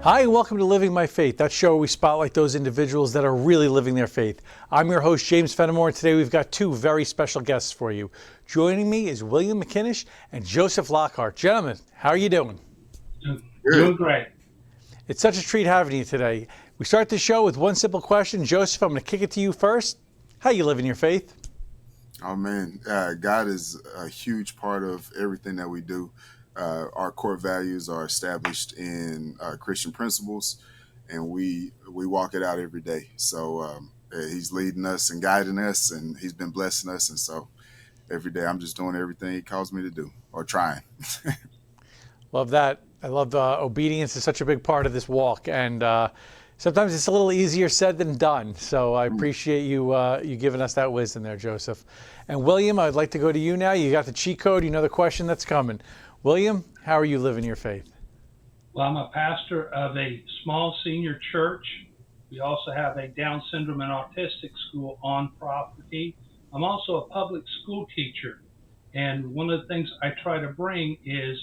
Hi, and welcome to Living My Faith. That show where we spotlight those individuals that are really living their faith. I'm your host, James Fenimore, and today we've got two very special guests for you. Joining me is William McInnish and Joseph Lockhart. Gentlemen, how are you doing? Doing great. It's such a treat having you today. We start the show with one simple question. Joseph, I'm going to kick it to you first. How you living your faith? Oh man, God is a huge part of everything that we do. Our core values are established in Christian principles, and we walk it out every day. So He's leading us and guiding us, and He's been blessing us. And so every day, I'm just doing everything He calls me to do, or trying. Love that. I love obedience is such a big part of this walk, and sometimes it's a little easier said than done. So I appreciate you giving us that wisdom there, Joseph. And William, I'd like to go to you now. You got the cheat code. You know the question that's coming. William, how are you living your faith? Well, I'm a pastor of a small senior church. We also have a Down syndrome and autistic school on property. I'm also a public school teacher. And one of the things I try to bring is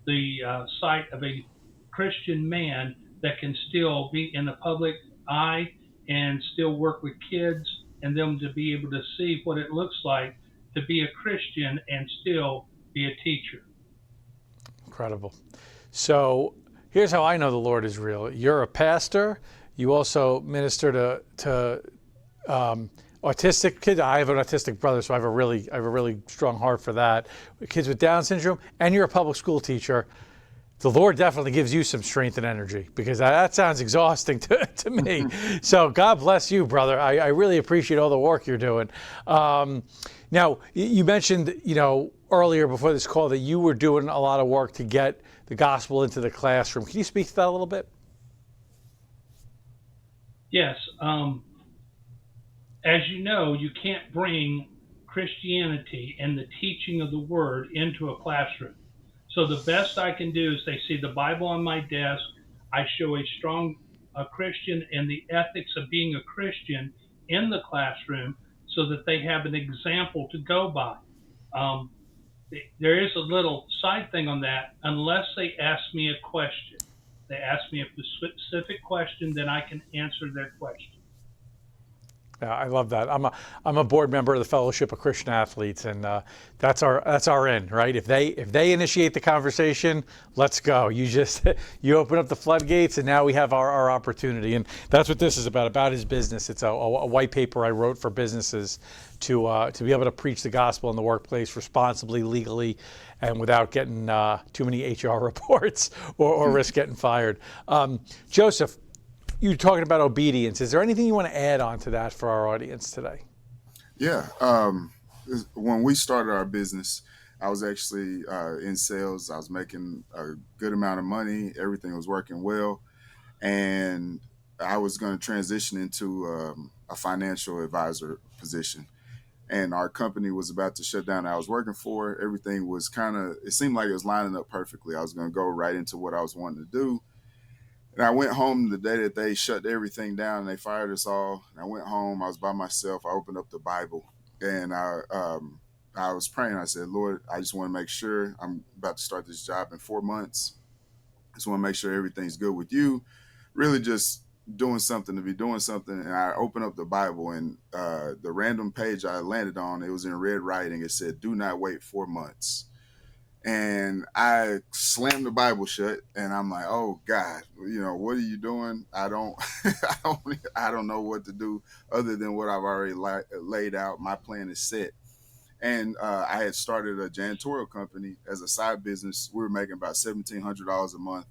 the sight of a Christian man that can still be in the public eye and still work with kids, and them to be able to see what it looks like to be a Christian and still be a teacher. Incredible. So here's how I know the Lord is real. You're a pastor. You also minister to autistic kids. I have an autistic brother, so I have a really strong heart for that. Kids with Down syndrome, and you're a public school teacher. The Lord definitely gives you some strength and energy, because that sounds exhausting to me. So God bless you, brother. I really appreciate all the work you're doing. Now, you mentioned, earlier before this call that you were doing a lot of work to get the gospel into the classroom. Can you speak to that a little bit? Yes. As you know, you can't bring Christianity and the teaching of the word into a classroom. So the best I can do is they see the Bible on my desk. I show a strong Christian and the ethics of being a Christian in the classroom so that they have an example to go by. Um, there is a little side thing on that. Unless they ask me a question, they ask me a specific question, then I can answer their question. Yeah, I love that. I'm a board member of the Fellowship of Christian Athletes, and that's our end, right? If they initiate the conversation, let's go. You just you open up the floodgates, and now we have our opportunity, and that's what this is about his business. It's a white paper I wrote for businesses to be able to preach the gospel in the workplace responsibly, legally, and without getting too many HR reports or risk getting fired. Joseph, you're talking about obedience. Is there anything you want to add on to that for our audience today? Yeah. When we started our business, I was actually in sales. I was making a good amount of money. Everything was working well, and I was going to transition into a financial advisor position. And our company was about to shut down. I was working for. Everything was it seemed like it was lining up perfectly. I was going to go right into what I was wanting to do. And I went home the day that they shut everything down and they fired us all. And I went home. I was by myself. I opened up the Bible, and I was praying. I said, Lord, I just want to make sure I'm about to start this job in 4 months. I just want to make sure everything's good with you. Really just doing something to be doing something. And I opened up the Bible, and the random page I landed on, it was in red writing. It said, do not wait 4 months. And I slammed the Bible shut, and I'm like, "Oh God, what are you doing? I don't know what to do other than what I've already laid out. My plan is set." And I had started a janitorial company as a side business. We were making about $1,700 a month,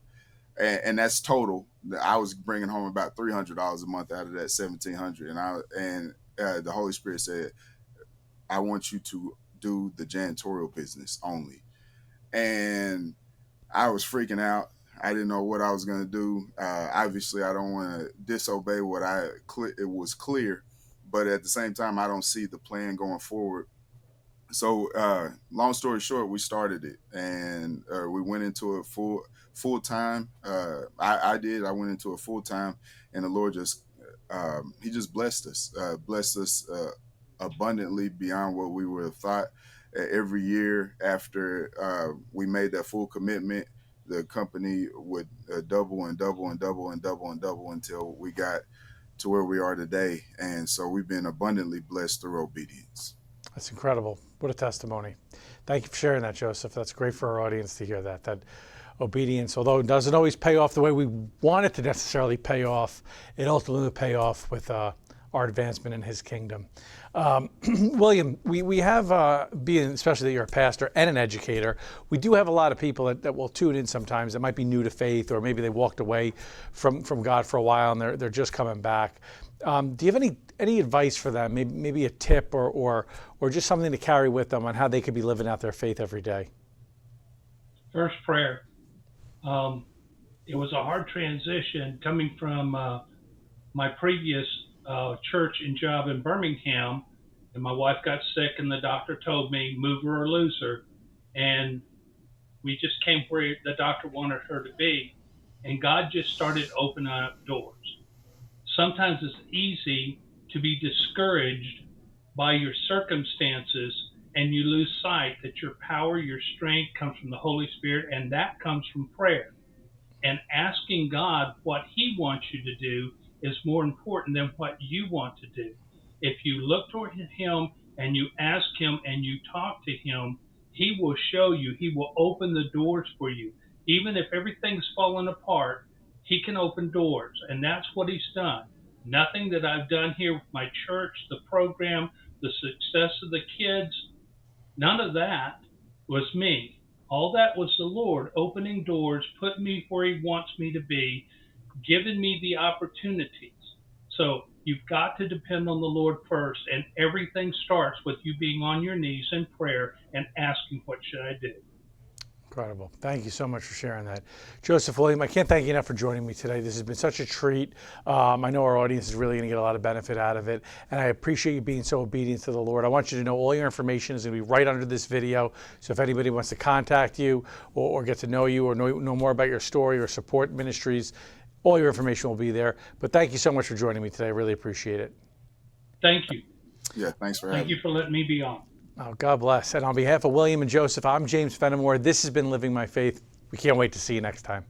and that's total. I was bringing home about $300 a month out of that 1,700, and the Holy Spirit said, "I want you to do the janitorial business only." And I was freaking out. I didn't know what I was going to do. Obviously, I don't want to disobey what it was clear, but at the same time, I don't see the plan going forward. So, long story short, we started it, and we went into it full time. I did. I went into it full time, and the Lord He just blessed us abundantly beyond what we would have thought. Every year after we made that full commitment, the company would double and double and double and double and double until we got to where we are today. And so we've been abundantly blessed through obedience. That's incredible. What a testimony. Thank you for sharing that, Joseph. That's great for our audience to hear that obedience, although it doesn't always pay off the way we want it to necessarily pay off, it ultimately will pay off with our advancement in his kingdom. William, we have, being especially that you're a pastor and an educator, we do have a lot of people that will tune in sometimes that might be new to faith, or maybe they walked away from God for a while and they're just coming back. Do you have any advice for them, maybe a tip or just something to carry with them on how they could be living out their faith every day? First, prayer. It was a hard transition coming from my previous church and job in Birmingham, and my wife got sick, and the doctor told me, move her or lose her. And we just came where the doctor wanted her to be, and God just started opening up doors. Sometimes it's easy to be discouraged by your circumstances, and you lose sight that your power, your strength comes from the Holy Spirit, and that comes from prayer. And asking God what he wants you to do is more important than what you want to do. If you look toward him and you ask him and you talk to him, he will show you, he will open the doors for you. Even if everything's falling apart, he can open doors, and that's what he's done. Nothing that I've done here with my church, the program, the success of the kids, none of that was me. All that was the Lord opening doors, putting me where he wants me to be, giving me the opportunities. So you've got to depend on the Lord first, and everything starts with you being on your knees in prayer and asking, what should I do? Incredible. Thank you so much for sharing that. Joseph, William, I can't thank you enough for joining me today. This has been such a treat. I know our audience is really going to get a lot of benefit out of it, and I appreciate you being so obedient to the Lord. I want you to know all your information is going to be right under this video, so if anybody wants to contact you or get to know you or know more about your story or support ministries, all your information will be there. But thank you so much for joining me today. I really appreciate it. Thank you. Yeah, thanks for having me. Thank you for letting me be on. Oh, God bless. And on behalf of William and Joseph, I'm James Fenimore. This has been Living My Faith. We can't wait to see you next time.